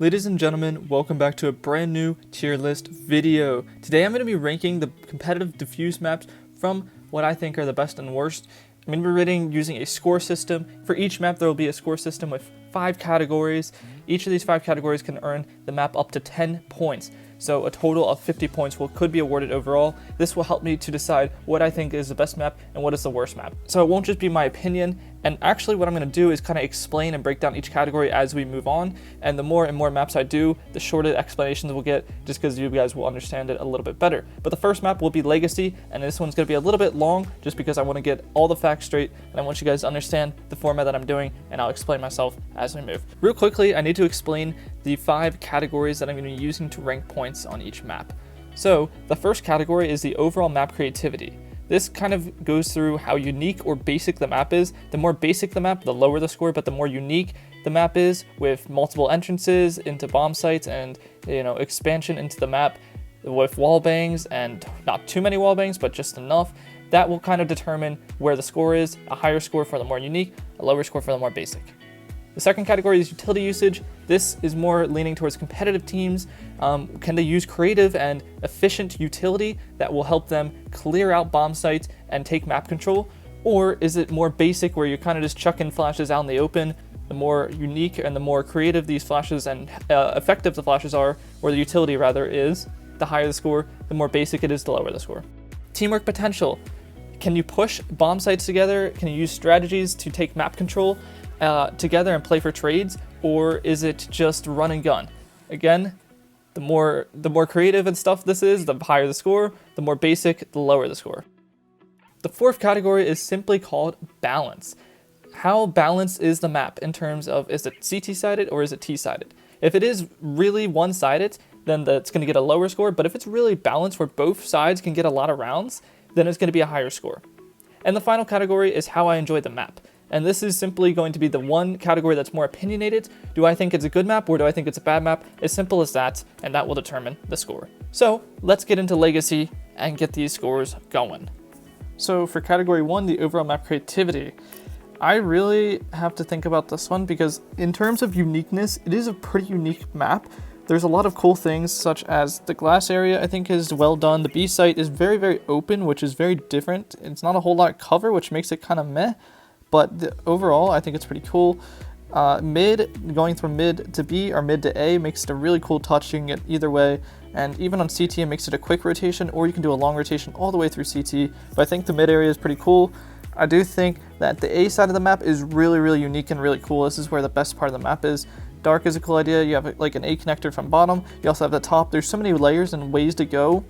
Ladies and gentlemen, welcome back to a brand new tier list video. Today I'm going to be ranking the competitive diffuse maps from what I think are the best and worst. I'm going to be rating using a score system. For each map there will be a score system with 5 categories. Each of these 5 categories can earn the map up to 10 points. So a total of 50 points could be awarded overall. This will help me to decide what I think is the best map and what is the worst map. So it won't just be my opinion, and actually what I'm going to do is kind of explain and break down each category as we move on, and the more and more maps I do, the shorter explanations we'll get, just because you guys will understand it a little bit better. But the first map will be Legacy, and this one's going to be a little bit long just because I want to get all the facts straight, and I want you guys to understand the format that I'm doing, and I'll explain myself as we move. Real quickly, I need to explain the 5 categories that I'm going to be using to rank points on each map. So the first category is the overall map creativity. This kind of goes through how unique or basic the map is. The more basic the map, the lower the score, but the more unique the map is, with multiple entrances into bomb sites and expansion into the map with wall bangs, and not too many wall bangs, but just enough, that will kind of determine where the score is. A higher score for the more unique, a lower score for the more basic. The second category is utility usage. This is more leaning towards competitive teams. Can they use creative and efficient utility that will help them clear out bomb sites and take map control? Or is it more basic where you're kind of just chucking flashes out in the open? The more unique and the more creative these flashes and effective the flashes are, or the utility rather is, the higher the score. The more basic it is, the lower the score. Teamwork potential. Can you push bomb sites together? Can you use strategies to take map control together and play for trades, or is it just run and gun? Again, the more creative and stuff this is, the higher the score. The more basic, the lower the score. The fourth category is simply called balance. How balanced is the map in terms of, is it CT-sided or is it T-sided? If it is really one-sided, then it's going to get a lower score, but if it's really balanced where both sides can get a lot of rounds, then it's going to be a higher score. And the final category is how I enjoy the map. And this is simply going to be the one category that's more opinionated. Do I think it's a good map or do I think it's a bad map? As simple as that, and that will determine the score. So let's get into Legacy and get these scores going. So for category 1, the overall map creativity, I really have to think about this one because in terms of uniqueness, it is a pretty unique map. There's a lot of cool things, such as the glass area I think is well done. The B site is very, very open, which is very different. It's not a whole lot of cover, which makes it kind of meh. But overall, I think it's pretty cool. Mid, going from mid to B or mid to A makes it a really cool touch. You can get either way. And even on CT, it makes it a quick rotation, or you can do a long rotation all the way through CT. But I think the mid area is pretty cool. I do think that the A side of the map is really, really unique and really cool. This is where the best part of the map is. Dark is a cool idea. You have like an A connector from bottom. You also have the top. There's so many layers and ways to go.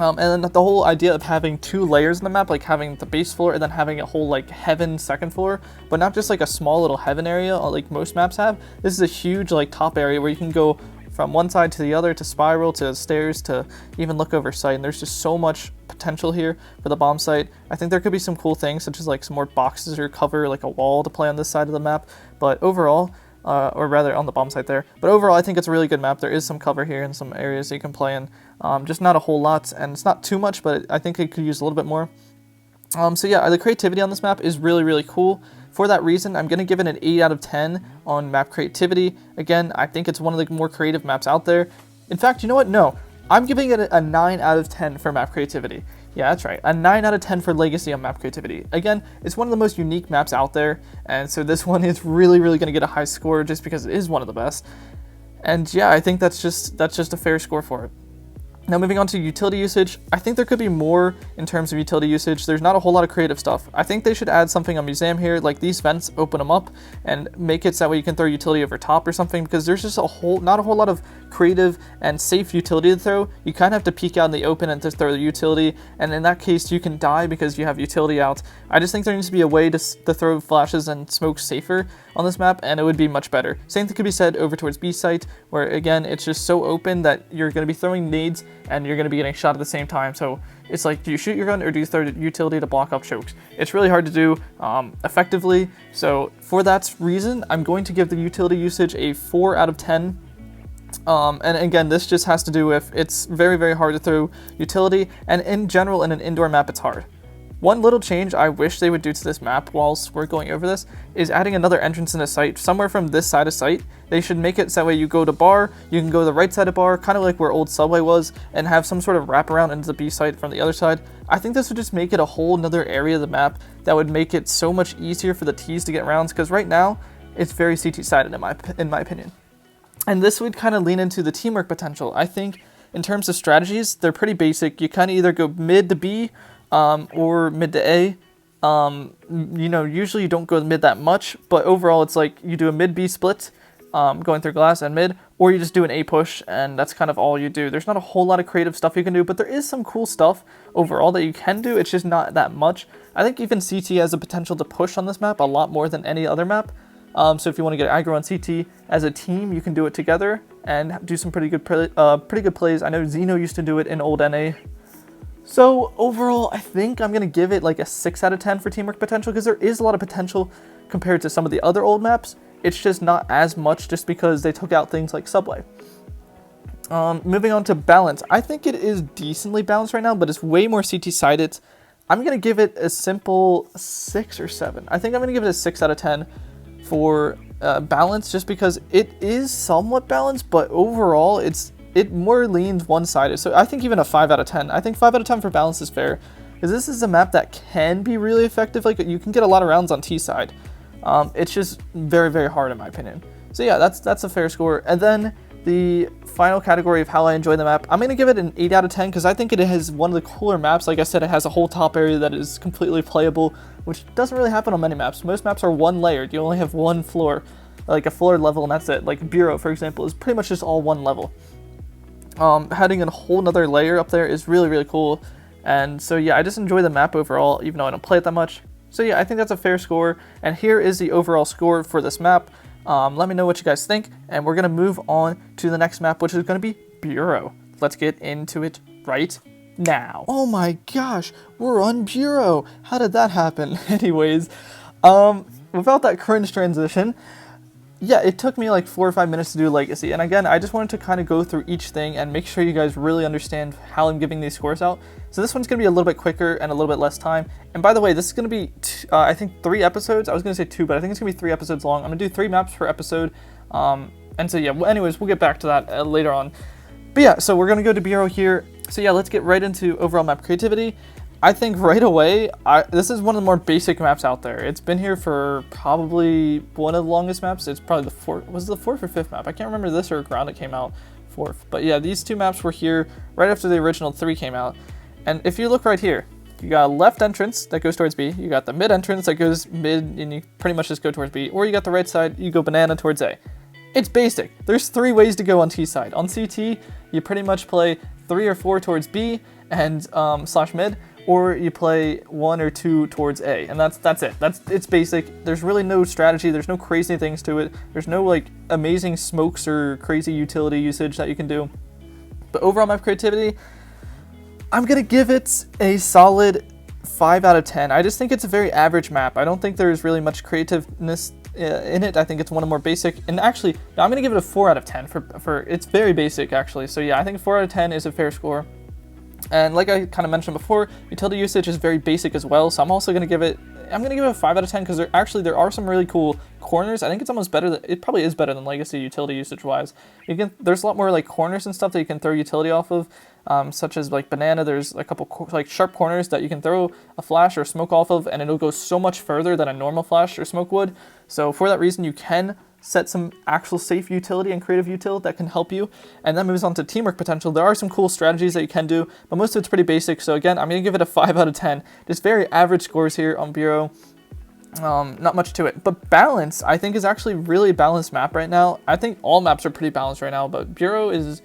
And then the whole idea of having 2 layers in the map, like having the base floor and then having a whole like heaven second floor, but not just like a small little heaven area like most maps have. This is a huge like top area where you can go from one side to the other, to spiral, to stairs, to even look over site. And there's just so much potential here for the bomb site. I think there could be some cool things, such as like some more boxes or cover, like a wall to play on this side of the map. But overall, or rather on the bomb site there. But overall, I think it's a really good map. There is some cover here and some areas that you can play in. Just not a whole lot, and it's not too much, but I think it could use a little bit more. So yeah, the creativity on this map is really, really cool. For that reason, I'm going to give it an 8 out of 10 on map creativity. Again, I think it's one of the more creative maps out there. In fact, you know what? No, I'm giving it a 9 out of 10 for map creativity. Yeah, that's right. A 9 out of 10 for Legacy on map creativity. Again, it's one of the most unique maps out there, and so this one is really, really going to get a high score just because it is one of the best. And yeah, I think that's just a fair score for it. Now moving on to utility usage, I think there could be more in terms of utility usage. There's not a whole lot of creative stuff. I think they should add something on Museum here, like these vents, open them up and make it so that way you can throw utility over top or something, because there's just not a whole lot of creative and safe utility to throw. You kind of have to peek out in the open and just throw the utility, and in that case you can die because you have utility out. I just think there needs to be a way to throw flashes and smoke safer on this map, and it would be much better. Same thing could be said over towards B site, where again it's just so open that you're going to be throwing nades and you're going to be getting shot at the same time. So it's like, do you shoot your gun or do you throw utility to block up chokes? It's really hard to do effectively. So for that reason, I'm going to give the utility usage a 4 out of 10. And again, this just has to do with it's very, very hard to throw utility, and in general in an indoor map it's hard. One little change I wish they would do to this map whilst we're going over this is adding another entrance in the site somewhere from this side of site. They should make it so that way you go to bar, you can go to the right side of bar, kind of like where old Subway was, and have some sort of wraparound into the B site from the other side. I think this would just make it a whole nother area of the map that would make it so much easier for the Ts to get rounds, because right now it's very CT sided in my opinion. And this would kind of lean into the teamwork potential. I think in terms of strategies, they're pretty basic. You kind of either go mid to B or mid to A. You know, usually you don't go mid that much, but overall it's like you do a mid-B split, going through glass and mid, or you just do an A push, and that's kind of all you do. There's not a whole lot of creative stuff you can do, but there is some cool stuff overall that you can do. It's just not that much. I think even CT has the potential to push on this map a lot more than any other map. So if you want to get aggro on CT as a team, you can do it together and do some pretty good plays. I know Zeno used to do it in old NA. So overall, I think I'm going to give it like a 6 out of 10 for teamwork potential, because there is a lot of potential compared to some of the other old maps. It's just not as much just because they took out things like Subway. Moving on to balance. I think it is decently balanced right now, but it's way more CT sided. I'm going to give it a simple 6 or 7. I think I'm going to give it a 6 out of 10 for balance, just because it is somewhat balanced, but overall it more leans one-sided. So I think even a 5 out of 10. I think 5 out of 10 for balance is fair, because this is a map that can be really effective. Like, you can get a lot of rounds on T side. It's just very, very hard in my opinion. So yeah, that's a fair score. And then the final category of how I enjoy the map, I'm going to give it an 8 out of 10, because I think it has one of the cooler maps. Like I said, it has a whole top area that is completely playable, which doesn't really happen on many maps. Most maps are one layered. You only have one floor, like a floor level, and that's it. Like Bureau, for example, is pretty much just all one level. Having a whole nother layer up there is really, really cool. And so yeah, I just enjoy the map overall, even though I don't play it that much. So yeah, I think that's a fair score. And here is the overall score for this map. Let me know what you guys think, and we're going to move on to the next map, which is going to be Bureau. Let's get into it right now. Oh my gosh, we're on Bureau. How did that happen? Anyways, without that cringe transition, yeah, it took me like 4 or 5 minutes to do Legacy. And again, I just wanted to kind of go through each thing and make sure you guys really understand how I'm giving these scores out. So this one's going to be a little bit quicker and a little bit less time. And by the way, this is going to be, I think 3 episodes. I was going to say 2, but I think it's going to be 3 episodes long. I'm going to do 3 maps per episode. And so yeah, anyways, we'll get back to that later on. But yeah, so we're going to go to Bureau here. So yeah, let's get right into overall map creativity. I think right away, this is one of the more basic maps out there. It's been here for probably one of the longest maps. It's probably the 4th, was it the 4th or 5th map? I can't remember this or Ground it came out 4th. But yeah, these 2 maps were here right after the original 3 came out. And if you look right here, you got a left entrance that goes towards B, you got the mid entrance that goes mid and you pretty much just go towards B, or you got the right side, you go banana towards A. It's basic. There's 3 ways to go on T side. On CT, you pretty much play 3 or 4 towards B and slash mid, or you play 1 or 2 towards A, and that's it. It's basic. There's really no strategy. There's no crazy things to it. There's no like amazing smokes or crazy utility usage that you can do. But overall map creativity, I'm gonna give it a solid 5 out of 10. I just think it's a very average map. I don't think there's really much creativeness in it. I think it's one of the more basic, and actually, no, I'm gonna give it a 4 out of 10 for it's very basic actually. So yeah, I think 4 out of 10 is a fair score. And like I kind of mentioned before, utility usage is very basic as well, so I'm going to give it a 5 out of 10, because there are some really cool corners. I think it's almost better, it probably is better than Legacy utility usage wise. There's a lot more like corners and stuff that you can throw utility off of, such as like banana. There's a couple like sharp corners that you can throw a flash or smoke off of, and it'll go so much further than a normal flash or smoke would. So for that reason, you can set some actual safe utility and creative utility that can help you. And that moves on to teamwork potential. There are some cool strategies that you can do, but most of it's pretty basic. So again, I'm going to give it a 5 out of 10. Just very average scores here on Bureau. Not much to it. But balance, I think, is actually really a balanced map right now. I think all maps are pretty balanced right now, but Bureau is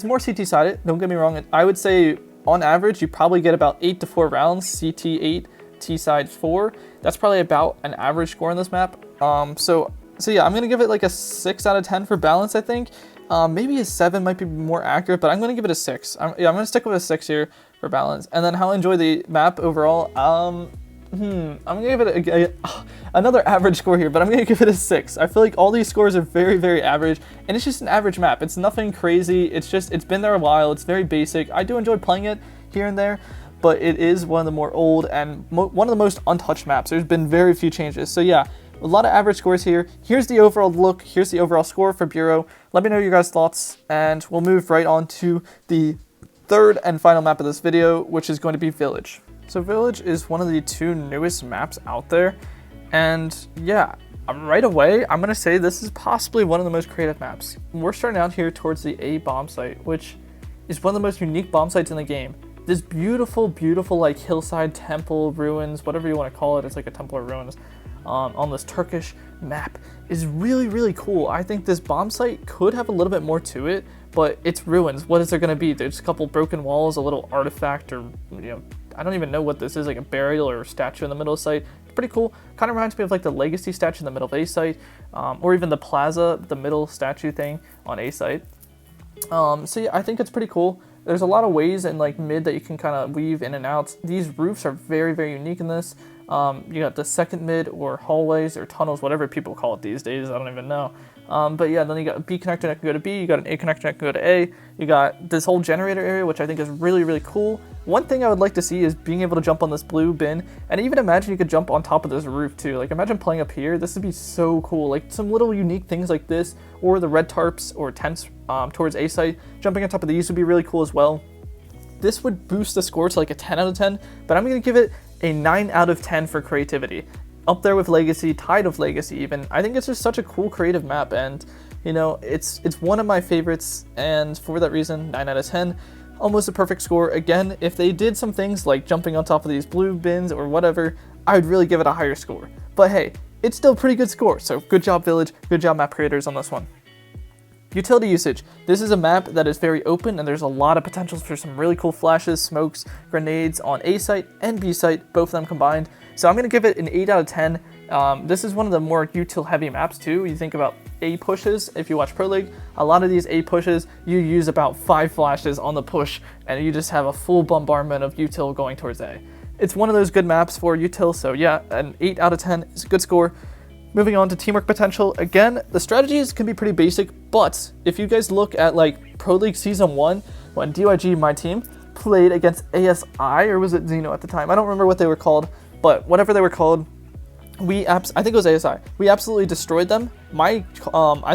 more CT sided. Don't get me wrong. I would say on average, you probably get about 8 to 4 rounds, CT 8, T side 4. That's probably about an average score in this map. So yeah, I'm going to give it like a 6 out of 10 for balance, I think. Maybe a 7 might be more accurate, but I'm going to give it a 6. I'm going to stick with a 6 here for balance. And then how I enjoy the map overall, I'm going to give it another average score here, but I'm going to give it a 6. I feel like all these scores are very, very average, and it's just an average map. It's nothing crazy. It's been there a while. It's very basic. I do enjoy playing it here and there, but it is one of the more old and one of the most untouched maps. There's been very few changes. So yeah, a lot of average scores here. Here's the overall look. Here's the overall score for Bureau. Let me know your guys' thoughts, and we'll move right on to the third and final map of this video, which is going to be Village. So Village is one of the 2 newest maps out there, and yeah, right away, I'm going to say this is possibly one of the most creative maps. We're starting out here towards the A bomb site, which is one of the most unique bomb sites in the game. This beautiful, beautiful like hillside temple, ruins, whatever you want to call it, it's like a temple or ruins, on this Turkish map is really, really cool. I think this bomb site could have a little bit more to it, but it's ruins. What is there going to be? There's a couple broken walls, a little artifact, or I don't even know what this is, like a burial or a statue in the middle of the site. It's pretty cool. Kind of reminds me of like the legacy statue in the middle of A site, or even the plaza, the middle statue thing on A site. So yeah, I think it's pretty cool. There's a lot of ways in like mid that you can kind of weave in and out. These roofs are very, very unique in this. You got the second mid, or hallways or tunnels, whatever people call it these days, I don't even know. But yeah, then you got a B connector that can go to B, you got an A connector that can go to A, you got this whole generator area, which I think is really, really cool. One thing I would like to see is being able to jump on this blue bin, and even imagine you could jump on top of this roof too. Like imagine playing up here, this would be so cool. Like some little unique things like this, or the red tarps or tents towards A site, jumping on top of these would be really cool as well. This would boost the score to like a 10 out of 10, but I'm going to give it a 9 out of 10 for creativity. Up there with Legacy, tied with Legacy even. I think it's just such a cool creative map, and it's one of my favorites, and for that reason, 9 out of 10. Almost a perfect score. Again, if they did some things like jumping on top of these blue bins or whatever, I would really give it a higher score. But hey, it's still a pretty good score, so good job Village, good job map creators on this one. Utility usage. This is a map that is very open, and there's a lot of potentials for some really cool flashes, smokes, grenades on A site and B site, both of them combined. So I'm going to give it an 8 out of 10. This is one of the more util heavy maps too. You think about A pushes, if you watch Pro League, a lot of these A pushes, you use about 5 flashes on the push, and you just have a full bombardment of util going towards A. It's one of those good maps for util, so yeah, an 8 out of 10 is a good score. Moving on to teamwork potential, again, the strategies can be pretty basic, but if you guys look at like Pro League Season 1, when DyG, my team, played against ASI, or was it Xeno at the time? I don't remember what they were called, but whatever they were called, I think it was ASI. We absolutely destroyed them. I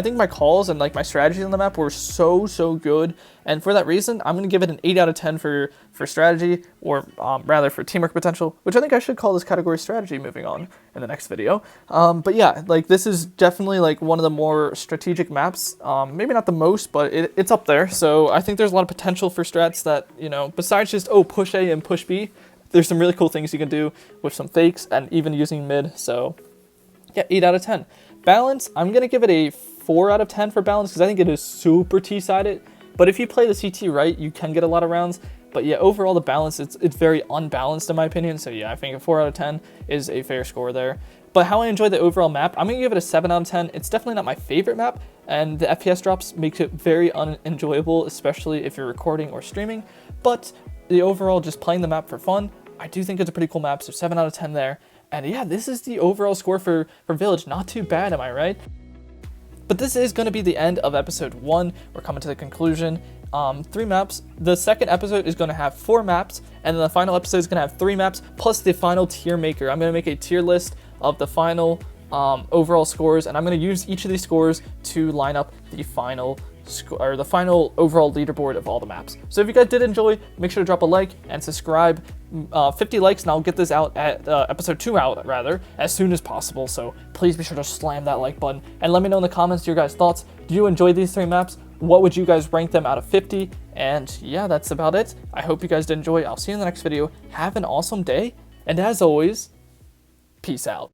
think my calls and like my strategies on the map were so good, and for that reason, I'm gonna give it an 8 out of 10 for strategy, or rather for teamwork potential, which I think I should call this category strategy moving on in the next video. But yeah, like this is definitely like one of the more strategic maps. Maybe not the most, but it's up there. So I think there's a lot of potential for strats that besides just push A and push B. There's some really cool things you can do with some fakes and even using mid. So yeah, 8 out of 10. Balance, I'm going to give it a 4 out of 10 for balance, because I think it is super T-sided. But if you play the CT right, you can get a lot of rounds. But yeah, overall the balance, it's very unbalanced in my opinion. So yeah, I think a 4 out of 10 is a fair score there. But how I enjoy the overall map, I'm going to give it a 7 out of 10. It's definitely not my favorite map, and the FPS drops makes it very unenjoyable, especially if you're recording or streaming. But the overall, just playing the map for fun, I do think it's a pretty cool map, so 7 out of 10 there. And yeah, this is the overall score for Village. Not too bad, am I right? But this is going to be the end of episode 1. We're coming to the conclusion. 3 maps. The second episode is going to have 4 maps, and then the final episode is going to have 3 maps, plus the final tier maker. I'm going to make a tier list of the final overall scores, and I'm going to use each of these scores to line up the final or the final overall leaderboard of all the maps. So if you guys did enjoy, make sure to drop a like and subscribe. 50 likes and I'll get this out at episode 2 out rather as soon as possible, so please be sure to slam that like button and let me know in the comments your guys' thoughts. Do you enjoy these 3 maps? What would you guys rank them out of 50? And yeah, that's about it. I hope you guys did enjoy. I'll see you in the next video. Have an awesome day, and as always, peace out.